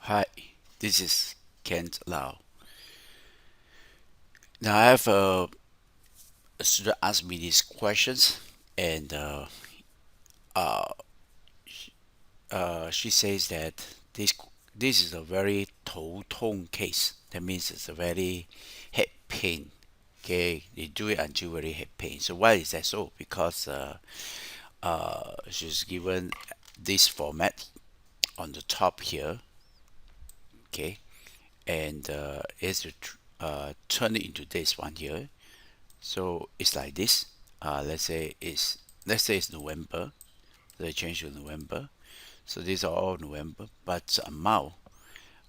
Hi, this is Kent Lau. Now I have a student ask me these questions, and she says that this is a very 头痛 case. That means it's a very head pain. Okay, they do it until very head pain. So why is that so? Because she's given this format on the top here. Okay, and is to turn it into this one here. So it's like this. Let's say it's November. So I change to November. So these are all November, but the amount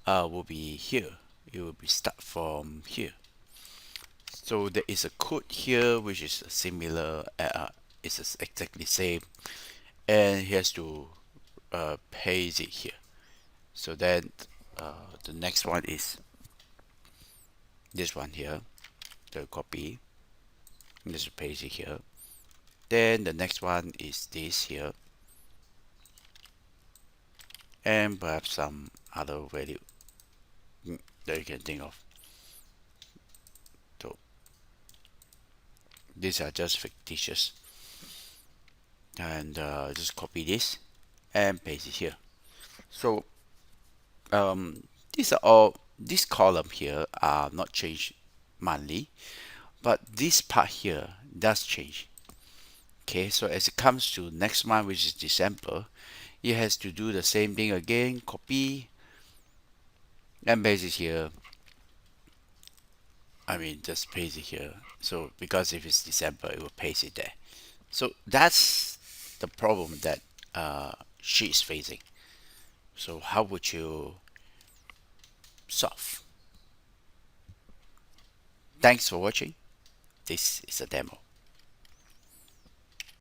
will be here. It will be start from here. So there is a code here which is similar. It's exactly same, and he has to paste it here. So then the next one is this one here. The copy. Just paste it here. Then the next one is this here, and perhaps some other value that you can think of. So these are just fictitious, and just copy this and paste it here. So these are all, this column here are not changed monthly, but this part here does change. Okay, so as it comes to next month, which is December, it has to do the same thing again, copy and paste it here. Just paste it here. So because if it's December, it will paste it there. So that's the problem that she is facing. So how would you solve? Thanks for watching. This is a demo.